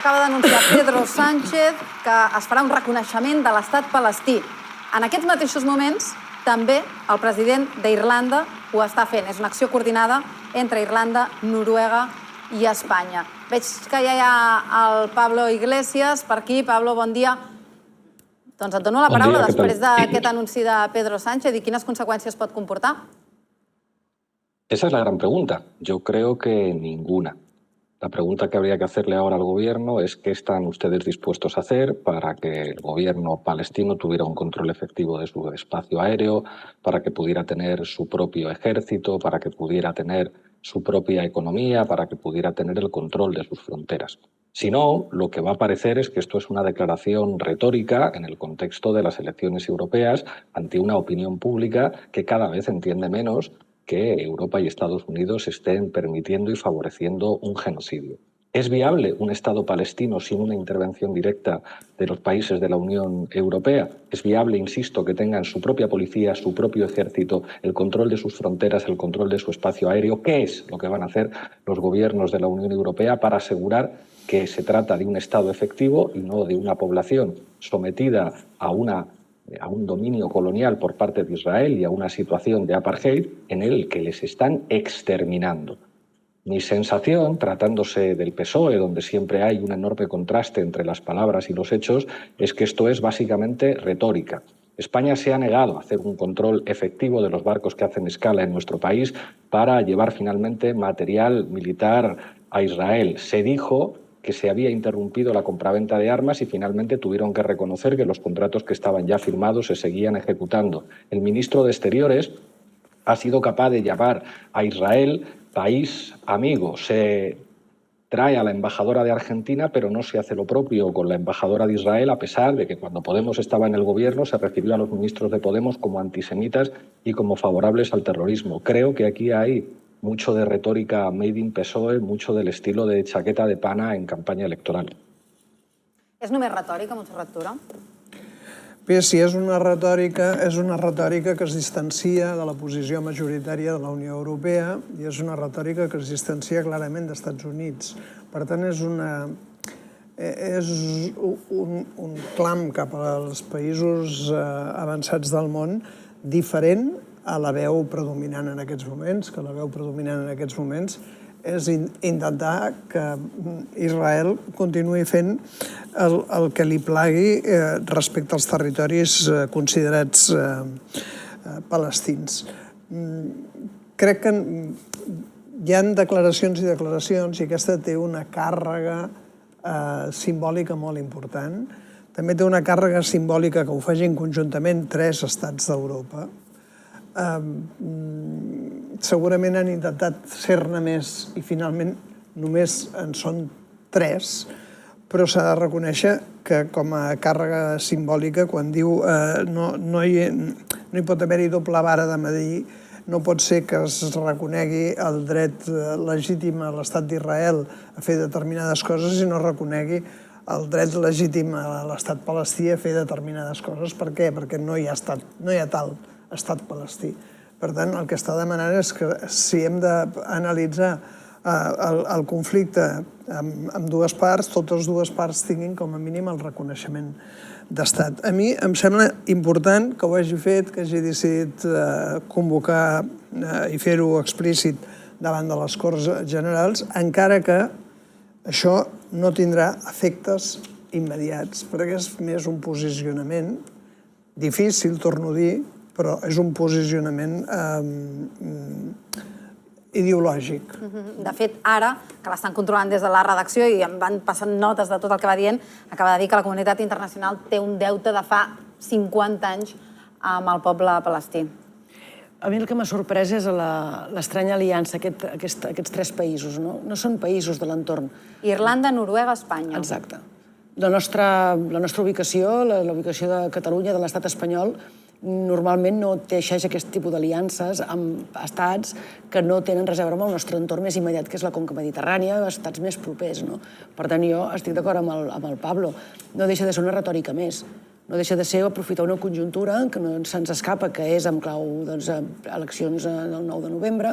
Acaba d'anunciar Pedro Sánchez que es farà un reconeixement de l'estat palestí. En aquests mateixos moments, també el president d'Irlanda ho està fent. És una acció coordinada entre Irlanda, Noruega i Espanya. Veig que ja hi ha el Pablo Iglesias per aquí. Pablo, bon dia. Doncs et dono la paraula després d'aquest anunci de Pedro Sánchez i quines conseqüències pot comportar. Esa es la gran pregunta. Yo creo que ninguna. La pregunta que habría que hacerle ahora al gobierno es qué están ustedes dispuestos a hacer para que el gobierno palestino tuviera un control efectivo de su espacio aéreo, para que pudiera tener su propio ejército, para que pudiera tener su propia economía, para que pudiera tener el control de sus fronteras. Si no, lo que va a parecer es que esto es una declaración retórica en el contexto de las elecciones europeas ante una opinión pública que cada vez entiende menos que Europa y Estados Unidos estén permitiendo y favoreciendo un genocidio. ¿Es viable un Estado palestino sin una intervención directa de los países de la Unión Europea? ¿Es viable, insisto, que tengan su propia policía, su propio ejército, el control de sus fronteras, el control de su espacio aéreo? ¿Qué es lo que van a hacer los gobiernos de la Unión Europea para asegurar que se trata de un Estado efectivo y no de una población sometida a un dominio colonial por parte de Israel y a una situación de apartheid en el que les están exterminando? Mi sensación, tratándose del PSOE, donde siempre hay un enorme contraste entre las palabras y los hechos, es que esto es básicamente retórica. España se ha negado a hacer un control efectivo de los barcos que hacen escala en nuestro país para llevar finalmente material militar a Israel. Se dijo que se había interrumpido la compraventa de armas y finalmente tuvieron que reconocer que los contratos que estaban ya firmados se seguían ejecutando. El ministro de Exteriores ha sido capaz de llamar a Israel país amigo. Se trae a la embajadora de Argentina, pero no se hace lo propio con la embajadora de Israel, a pesar de que cuando Podemos estaba en el gobierno se refirió a los ministros de Podemos como antisemitas y como favorables al terrorismo. Creo que aquí hay mucho de retórica made in PSOE, mucho del estilo de chaqueta de pana en campaña electoral. És només retòrica, Montserrat Tura? Bé, si és una retòrica que es distancia de la posició majoritària de la Unió Europea i és una retòrica que es distancia clarament dels Estats Units. Per tant, és un clam cap als països avançats del món diferent a la veu predominant en aquests moments, que la veu predominant en aquests moments és intentar que Israel continuï fent el que li plagui respecte als territoris considerats palestins. Crec que hi ha declaracions i declaracions i aquesta té una càrrega simbòlica molt important. També té una càrrega simbòlica que ho facin conjuntament 3 estats d'Europa. Segurament han intentat ser-ne més i finalment només en són 3, però s'ha de reconèixer que com a càrrega simbòlica, quan diu no hi pot haver-hi doble vara de medir, no pot ser que es reconegui el dret legítim a l'estat d'Israel a fer determinades coses i no reconegui el dret legítim a l'estat palestí a fer determinades coses. Per què? Perquè no hi ha tal estat palestí. Per tant, el que està demanant és que si hem d'analitzar el conflicte amb dues parts, totes dues parts tinguin com a mínim el reconeixement d'estat. A mi em sembla important que ho hagi fet, que hagi decidit convocar i fer-ho explícit davant de les Corts Generals, encara que això no tindrà efectes immediats, perquè és més un posicionament difícil, torno a dir, però és un posicionament ideològic. De fet, ara, que l'estan controlant des de la redacció i em van passant notes de tot el que va dient, acaba de dir que la comunitat internacional té un deute de fa 50 anys amb el poble palestí. A mi el que m'ha sorprès és l'estranya aliança, aquests 3 països. No són països de l'entorn. Irlanda, Noruega, Espanya. Exacte. La nostra ubicació, la ubicació de Catalunya, de l'estat espanyol, normalment no teixeix aquest tipus d'aliances amb estats que no tenen res a veure amb el nostre entorn més immediat, que és la conca mediterrània, estats més propers. Per tant, jo estic d'acord amb el Pablo. No deixa de ser una retòrica més. no deixa de ser aprofitar una conjuntura que no se'ns escapa, que és en clau eleccions del 9 de novembre,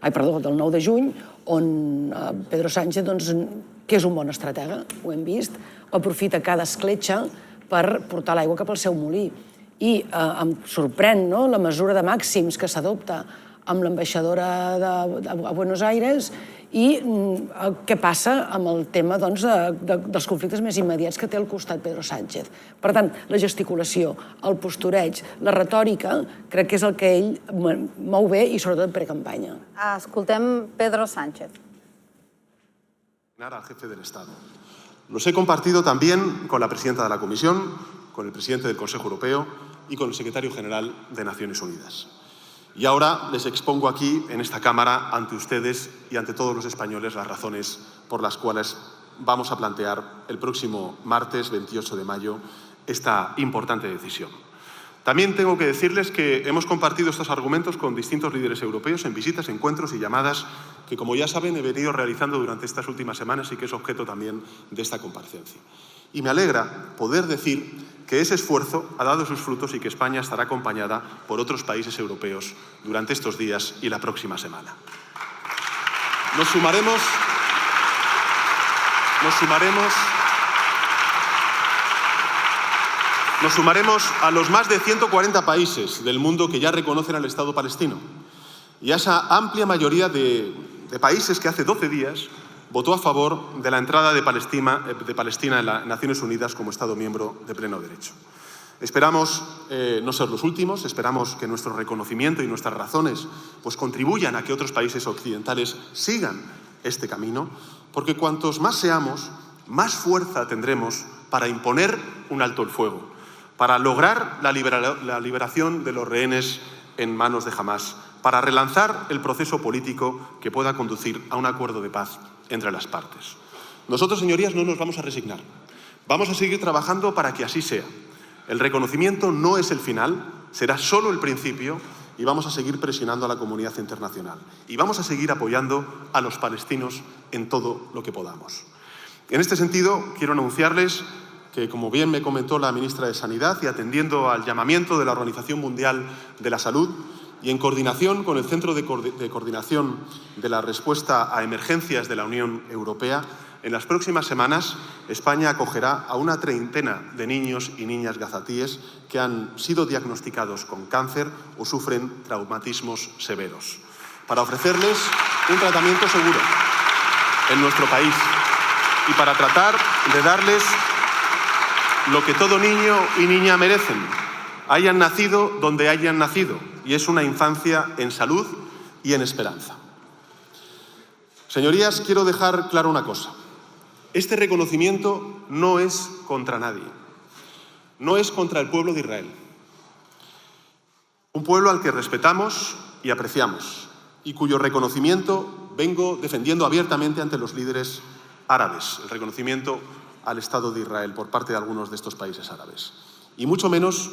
del 9 de juny, on Pedro Sánchez, que és un bon estratega, ho hem vist, aprofita cada escletxa per portar l'aigua cap al seu molí. I em sorprèn la mesura de màxims que s'adopta amb l'ambaixadora a Buenos Aires i què passa amb el tema dels conflictes més immediats que té al costat Pedro Sánchez. Per tant, la gesticulació, el postureig, la retòrica, crec que és el que ell mou bé i sobretot pre-campanya. Escoltem Pedro Sánchez. Al jefe del Estado. Los he compartido también con la presidenta de la Comisión, con el presidente del Consejo Europeo y con el secretario general de Naciones Unidas. Y ahora les expongo aquí, en esta Cámara, ante ustedes y ante todos los españoles, las razones por las cuales vamos a plantear el próximo martes 28 de mayo esta importante decisión. También tengo que decirles que hemos compartido estos argumentos con distintos líderes europeos en visitas, encuentros y llamadas que, como ya saben, he venido realizando durante estas últimas semanas y que es objeto también de esta comparecencia. Y me alegra poder decir que ese esfuerzo ha dado sus frutos y que España estará acompañada por otros países europeos durante estos días y la próxima semana. Nos sumaremos a los más de 140 países del mundo que ya reconocen al Estado palestino y a esa amplia mayoría de países que hace 12 días votó a favor de la entrada de Palestina en las Naciones Unidas como Estado miembro de pleno derecho. Esperamos no ser los últimos, esperamos que nuestro reconocimiento y nuestras razones contribuyan a que otros países occidentales sigan este camino, porque cuantos más seamos, más fuerza tendremos para imponer un alto el fuego, para lograr la liberación de los rehenes en manos de Hamás, para relanzar el proceso político que pueda conducir a un acuerdo de paz entre las partes. Nosotros, señorías, no nos vamos a resignar. Vamos a seguir trabajando para que así sea. El reconocimiento no es el final, será solo el principio y vamos a seguir presionando a la comunidad internacional. Y vamos a seguir apoyando a los palestinos en todo lo que podamos. En este sentido, quiero anunciarles que, como bien me comentó la ministra de Sanidad y atendiendo al llamamiento de la Organización Mundial de la Salud, y en coordinación con el Centro de Coordinación de la Respuesta a Emergencias de la Unión Europea, en las próximas semanas España acogerá a una treintena de niños y niñas gazatíes que han sido diagnosticados con cáncer o sufren traumatismos severos, para ofrecerles un tratamiento seguro en nuestro país y para tratar de darles lo que todo niño y niña merecen, hayan nacido donde hayan nacido, y es una infancia en salud y en esperanza. Señorías, quiero dejar claro una cosa. Este reconocimiento no es contra nadie. No es contra el pueblo de Israel. Un pueblo al que respetamos y apreciamos, y cuyo reconocimiento vengo defendiendo abiertamente ante los líderes árabes, el reconocimiento al Estado de Israel por parte de algunos de estos países árabes. Y mucho menos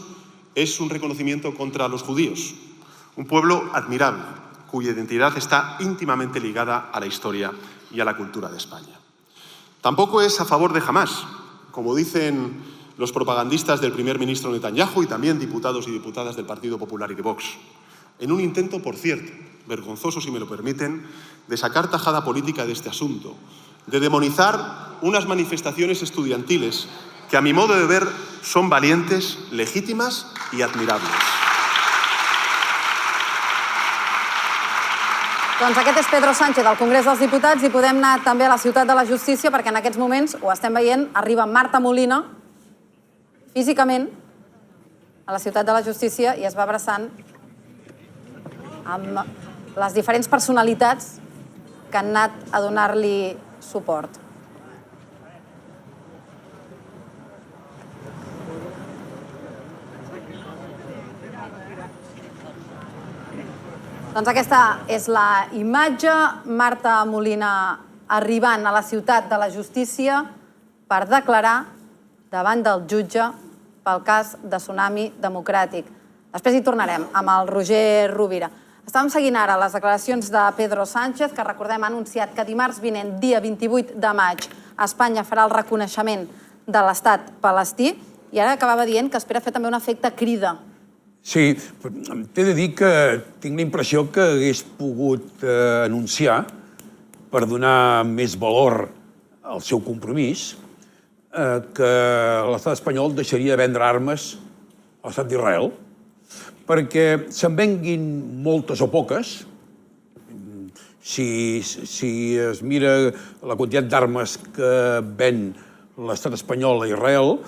es un reconocimiento contra los judíos, un pueblo admirable, cuya identidad está íntimamente ligada a la historia y a la cultura de España. Tampoco es a favor de Hamás, como dicen los propagandistas del primer ministro Netanyahu y también diputados y diputadas del Partido Popular y de Vox, en un intento, por cierto, vergonzoso si me lo permiten, de sacar tajada política de este asunto, de demonizar unas manifestaciones estudiantiles que, a mi modo de ver, són valientes, legítimes i admirables. Doncs aquest és Pedro Sánchez al Congrés dels Diputats i podem anar també a la Ciutat de la Justícia perquè en aquests moments, ho estem veient, arriba Marta Molina físicament a la Ciutat de la Justícia i es va abraçant amb les diferents personalitats que han anat a donar-li suport. Doncs aquesta és la imatge, Marta Molina arribant a la Ciutat de la Justícia per declarar davant del jutge pel cas de Tsunami Democràtic. Després hi tornarem amb el Roger Rovira. Estàvem seguint ara les declaracions de Pedro Sánchez, que recordem ha anunciat que dimarts vinent, dia 28 de maig, Espanya farà el reconeixement de l'estat palestí I ara acabava dient que espera fer també un efecte crida. Sí, t'he de dir que tinc la impressió que hagués pogut anunciar, per donar més valor al seu compromís, que l'estat espanyol deixaria de vendre armes a l'estat d'Israel, perquè se'n venguin moltes o poques. Si es mira la quantitat d'armes que ven l'estat espanyol a Israel,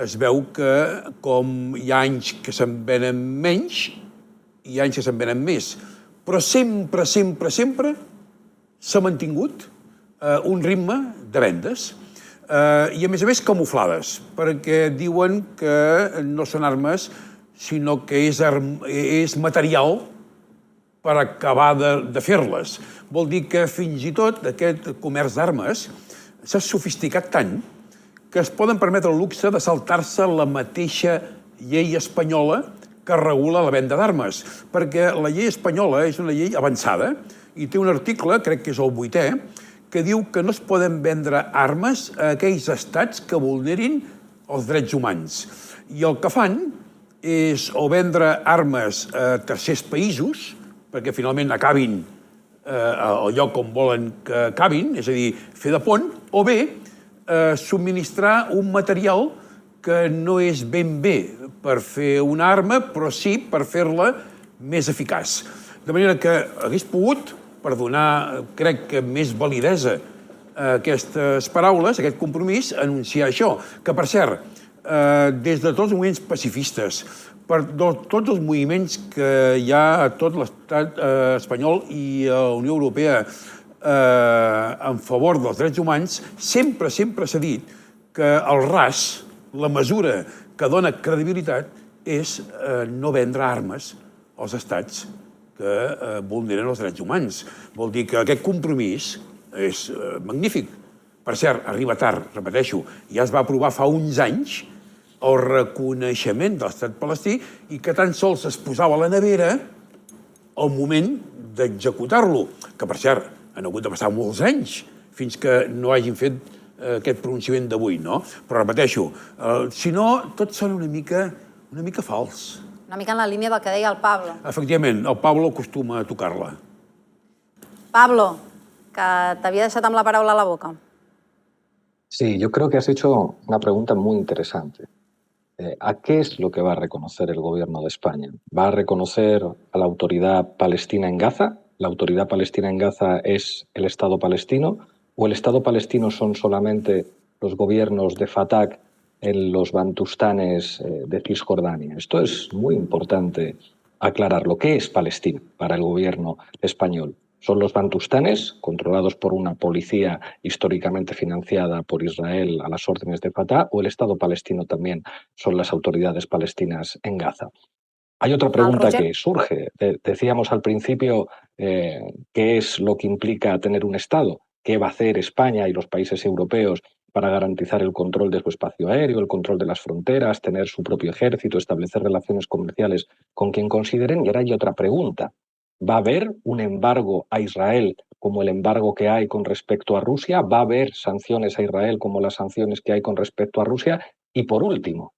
es veu que com hi ha anys que se'n venen menys, hi ha anys que se'n venen més. Però sempre, sempre, sempre s'ha mantingut un ritme de vendes. I a més camuflades, perquè diuen que no són armes, sinó que és material per acabar de fer-les. Vol dir que fins i tot aquest comerç d'armes s'ha sofisticat tant que es poden permetre el luxe de saltar-se la mateixa llei espanyola que regula la venda d'armes, perquè la llei espanyola és una llei avançada i té un article, crec que és el 8è, que diu que no es poden vendre armes a aquells estats que vulnerin els drets humans. I el que fan és o vendre armes a tercers països, perquè finalment acabin al lloc on volen que acabin, és a dir, fer de pont, o bé subministrar un material que no és ben bé per fer una arma, però sí per fer-la més eficaç. De manera que hagués pogut, per donar, crec que, més validesa a aquestes paraules, a aquest compromís, anunciar això. Que, per cert, des de tots els moviments pacifistes, per tots els moviments que hi ha a tot l'estat espanyol i a la Unió Europea en favor dels drets humans, sempre s'ha dit que el RAS, la mesura que dona credibilitat, és no vendre armes als estats que vulneren els drets humans. Vol dir que aquest compromís és magnífic. Per cert, arriba tard, repeteixo, ja es va aprovar fa uns anys el reconeixement de l'estat palestí i que tan sols es posava a la nevera al moment d'executar-lo, que, per cert, han hagut de passar molts anys fins que no hagin fet aquest pronunciament d'avui, no? Però repeteixo, si no, tot sona una mica fals. Una mica en la línia del que deia el Pablo. Efectivament, el Pablo acostuma a tocar-la. Pablo, que t'havia deixat amb la paraula a la boca. Sí, yo creo que has hecho una pregunta muy interesante. ¿A qué es lo que va a reconocer el gobierno de España? ¿Va a reconocer a la autoridad palestina en Gaza? ¿La autoridad palestina en Gaza es el Estado palestino? ¿O el Estado palestino son solamente los gobiernos de Fatah en los bantustanes de Cisjordania? Esto es muy importante aclararlo. ¿Qué es Palestina para el gobierno español? ¿Son los bantustanes, controlados por una policía históricamente financiada por Israel a las órdenes de Fatah, o el Estado palestino también son las autoridades palestinas en Gaza? Hay otra pregunta que surge. Decíamos al principio qué es lo que implica tener un Estado. ¿Qué va a hacer España y los países europeos para garantizar el control de su espacio aéreo, el control de las fronteras, tener su propio ejército, establecer relaciones comerciales con quien consideren? Y ahora hay otra pregunta. ¿Va a haber un embargo a Israel como el embargo que hay con respecto a Rusia? ¿Va a haber sanciones a Israel como las sanciones que hay con respecto a Rusia? Y por último,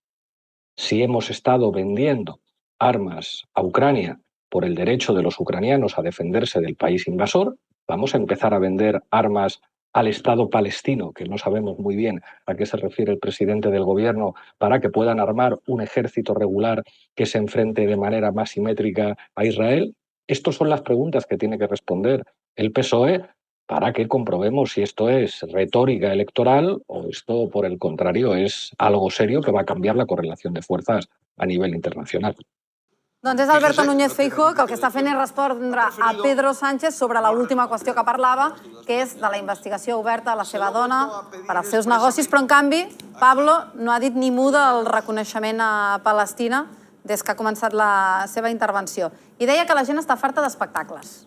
si hemos estado vendiendo armas a Ucrania por el derecho de los ucranianos a defenderse del país invasor, vamos a empezar a vender armas al Estado palestino, que no sabemos muy bien a qué se refiere el presidente del gobierno, para que puedan armar un ejército regular que se enfrente de manera más simétrica a Israel. Estas son las preguntas que tiene que responder el PSOE para que comprobemos si esto es retórica electoral o esto, por el contrario, es algo serio que va a cambiar la correlación de fuerzas a nivel internacional. Doncs és Alberto Núñez Feijóo que el que està fent és respondre a Pedro Sánchez sobre l'última qüestió que parlava, que és de la investigació oberta a la seva dona per als seus negocis, però en canvi Pablo no ha dit ni muda el reconeixement a Palestina des que ha començat la seva intervenció. I deia que la gent està farta d'espectacles.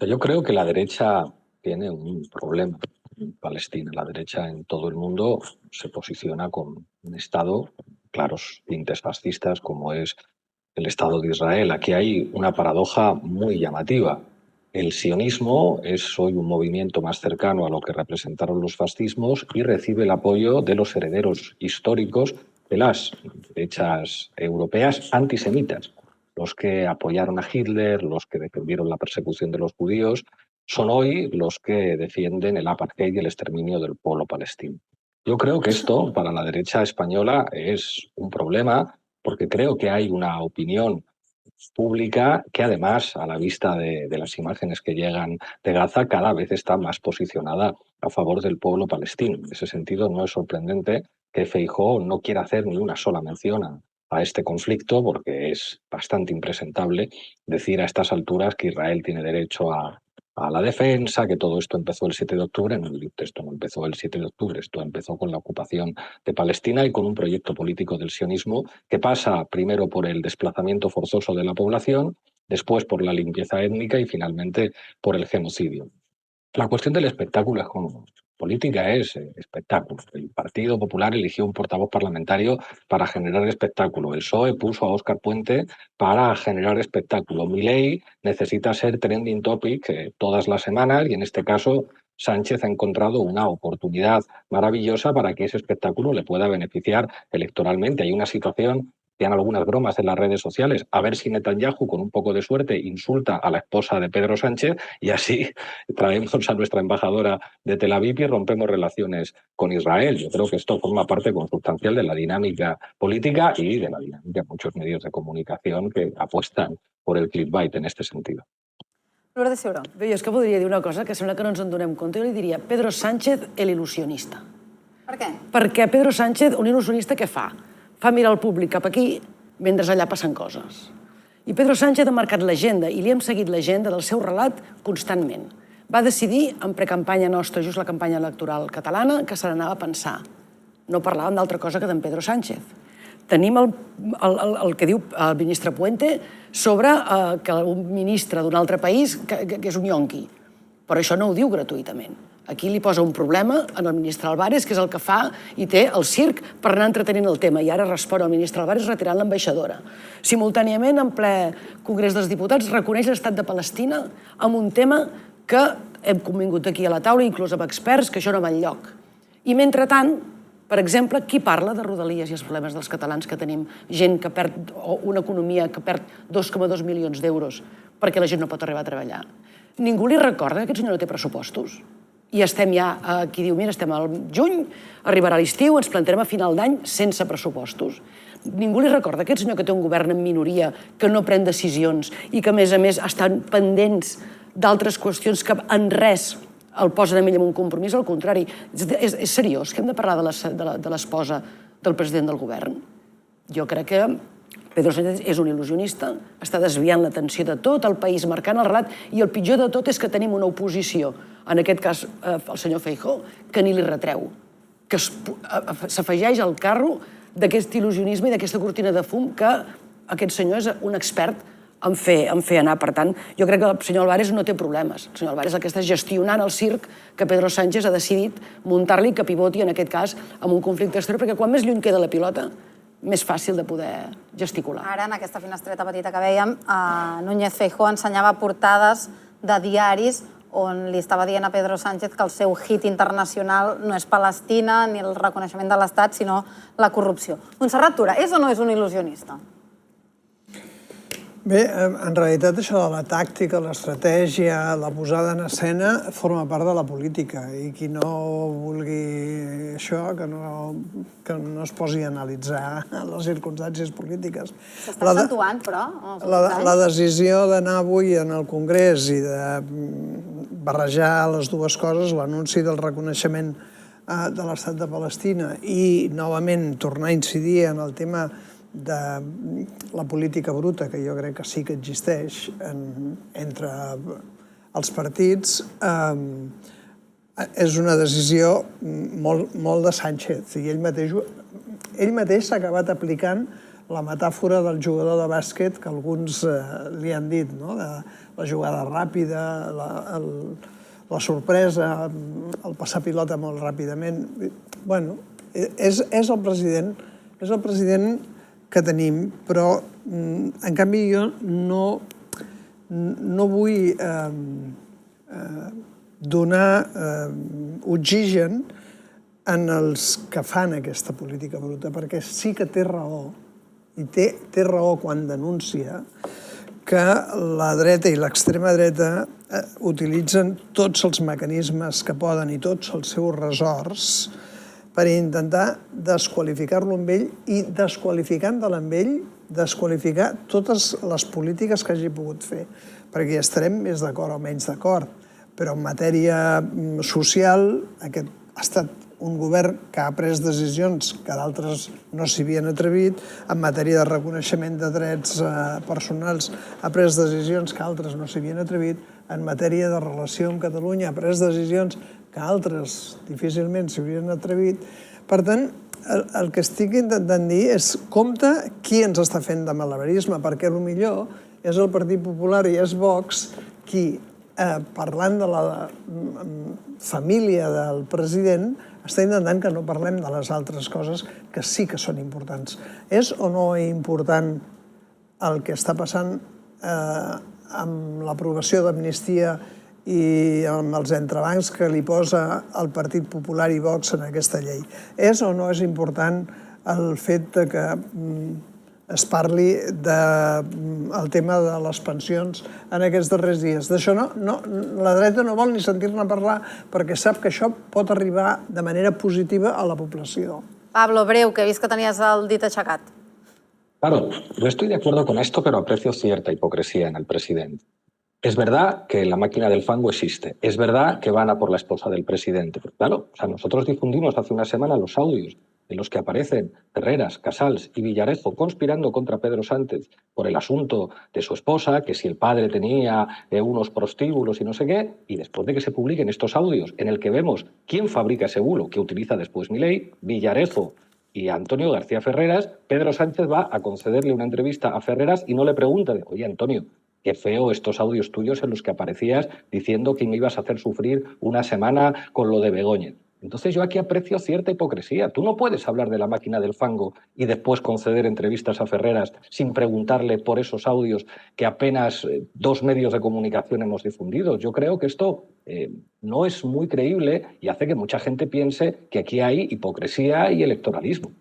Yo creo que la derecha tiene un problema en Palestina. La derecha en todo el mundo se posiciona con un Estado, claros tintes fascistas, como es el Estado de Israel. Aquí hay una paradoja muy llamativa. El sionismo es hoy un movimiento más cercano a lo que representaron los fascismos y recibe el apoyo de los herederos históricos de las derechas europeas antisemitas. Los que apoyaron a Hitler, los que defendieron la persecución de los judíos, son hoy los que defienden el apartheid y el exterminio del pueblo palestino. Yo creo que esto para la derecha española es un problema porque creo que hay una opinión pública que además, a la vista de las imágenes que llegan de Gaza, cada vez está más posicionada a favor del pueblo palestino. En ese sentido, no es sorprendente que Feijóo no quiera hacer ni una sola mención a este conflicto, porque es bastante impresentable decir a estas alturas que Israel tiene derecho a la defensa, que todo esto empezó el 7 de octubre. No, esto no empezó el 7 de octubre, esto empezó con la ocupación de Palestina y con un proyecto político del sionismo que pasa primero por el desplazamiento forzoso de la población, después por la limpieza étnica y finalmente por el genocidio. La cuestión del espectáculo es como política, es espectáculo. El Partido Popular eligió un portavoz parlamentario para generar espectáculo. El PSOE puso a Óscar Puente para generar espectáculo. Milei necesita ser trending topic todas las semanas y en este caso Sánchez ha encontrado una oportunidad maravillosa para que ese espectáculo le pueda beneficiar electoralmente. Hay una situación, tienen algunas bromas en las redes sociales, a ver si Netanyahu, con un poco de suerte, insulta a la esposa de Pedro Sánchez y así traemos a nuestra embajadora de Tel Aviv y rompemos relaciones con Israel. Yo creo que esto forma parte consustancial de la dinámica política y de la dinámica de muchos medios de comunicación que apuestan por el clickbait en este sentido. Lourdes Ciuró. Bé, jo és que podria dir una cosa que sembla que no ens en donem compte. Jo li diria Pedro Sánchez, el il·lusionista. Per què? Perquè Pedro Sánchez, un il·lusionista, què fa? Fa mirar el públic cap aquí mentre allà passen coses. I Pedro Sánchez ha marcat l'agenda i li hem seguit l'agenda del seu relat constantment. Va decidir, en precampanya nostra, just la campanya electoral catalana, que se n'anava a pensar. No parlàvem d'altra cosa que d'en Pedro Sánchez. Tenim el que diu el ministre Puente sobre que un ministre d'un altre país que és un yonqui. Però això no ho diu gratuïtament. Aquí li posa un problema al ministre Álvarez, que és el que fa i té el circ per anar entretenint el tema. I ara respon al ministre Álvarez retirant l'ambaixadora. Simultàniament, en ple Congrés dels Diputats, reconeix l'estat de Palestina amb un tema que hem convingut aquí a la taula, inclús amb experts, que això no va enlloc. I mentrestant, per exemple, qui parla de Rodalies i els problemes dels catalans que tenim gent que perd, o una economia que perd 2,2 milions d'euros perquè la gent no pot arribar a treballar? Ningú li recorda que aquest senyor no té pressupostos? I estem ja, aquí diu, mira, estem al juny, arribarà l'estiu, ens plantarem a final d'any sense pressupostos. Ningú li recorda que aquest senyor que té un govern en minoria, que no pren decisions i que, a més, estan pendents d'altres qüestions que en res el posen amb ell en un compromís, al contrari. És seriós que hem de parlar de l'esposa del president del govern? Jo crec que Pedro Sánchez és un il·lusionista, està desviant l'atenció de tot el país, marcant el relat, i el pitjor de tot és que tenim una oposició, en aquest cas el senyor Feijóo, que ni li retreu, que s'afegeix al carro d'aquest il·lusionisme i d'aquesta cortina de fum que aquest senyor és un expert en fer anar. Per tant, jo crec que el senyor Álvarez no té problemes. El senyor Álvarez el que està gestionant el circ que Pedro Sánchez ha decidit muntar-li, que pivoti, en aquest cas, amb un conflicte exterior, perquè quan més lluny queda la pilota, més fàcil de poder gesticular. Ara, en aquesta finestreta petita que vèiem, Núñez Feijóo ensenyava portades de diaris on li estava dient a Pedro Sánchez que el seu hit internacional no és Palestina ni el reconeixement de l'Estat, sinó la corrupció. Montserrat Tura, és o no és un il·lusionista? Bé, en realitat això de la tàctica, l'estratègia, la posada en escena forma part de la política i qui no vulgui això, que no es posi a analitzar les circumstàncies polítiques. S'està accentuant, però? La decisió d'anar avui en el Congrés i de barrejar les dues coses, l'anunci del reconeixement de l'Estat de Palestina i, novament, tornar a incidir en el tema de la política bruta, que jo crec que sí que existeix entre els partits, és una decisió molt de Sánchez. I ell mateix s'ha acabat aplicant la metàfora del jugador de bàsquet que alguns li han dit, de la jugada ràpida, la sorpresa, el passar pilota molt ràpidament. Bé, és el president que tenim, però, en canvi, jo no vull donar oxigen en els que fan aquesta política bruta, perquè sí que té raó, i té raó quan denuncia que la dreta i l'extrema dreta utilitzen tots els mecanismes que poden i tots els seus ressorts per intentar desqualificar-lo amb ell i desqualificant-lo amb ell, desqualificar totes les polítiques que hagi pogut fer, perquè hi estarem més d'acord o menys d'acord, però en matèria social aquest ha estat un govern que ha pres decisions que d'altres no s'hi havien atrevit, en matèria de reconeixement de drets personals ha pres decisions que altres no s'hi havien atrevit, en matèria de relació amb Catalunya ha pres decisions que altres difícilment s'hi havien atrevit. Per tant, el que estic intentant dir és compte qui ens està fent de malabarisme, perquè potser és el Partit Popular i és Vox qui, parlant de la família del president, està intentant que no parlem de les altres coses que sí que són importants. És o no important el que està passant amb l'aprovació d'amnistia i amb els entrebancs que li posa el Partit Popular i Vox en aquesta llei? És o no és important el fet que es parli del tema de les pensions en aquests darrers dies? D'això la dreta no vol ni sentir-ne parlar perquè sap que això pot arribar de manera positiva a la població. Pablo, breu, que he vist que tenies el dit aixecat. Claro, yo estoy de acuerdo con esto, pero aprecio cierta hipocresía en el presidente. Es verdad que la máquina del fango existe. Es verdad que van a por la esposa del presidente. Pero claro, nosotros difundimos hace una semana los audios en los que aparecen Ferreras, Casals y Villarejo conspirando contra Pedro Sánchez por el asunto de su esposa, que si el padre tenía unos prostíbulos y no sé qué, y después de que se publiquen estos audios en el que vemos quién fabrica ese bulo que utiliza después Milei, Villarejo y Antonio García Ferreras, Pedro Sánchez va a concederle una entrevista a Ferreras y no le pregunta de, oye, Antonio, qué feo estos audios tuyos en los que aparecías diciendo que me ibas a hacer sufrir una semana con lo de Begoña. Entonces yo aquí aprecio cierta hipocresía. Tú no puedes hablar de la máquina del fango y después conceder entrevistas a Ferreras sin preguntarle por esos audios que apenas 2 medios de comunicación hemos difundido. Yo creo que esto no es muy creíble y hace que mucha gente piense que aquí hay hipocresía y electoralismo.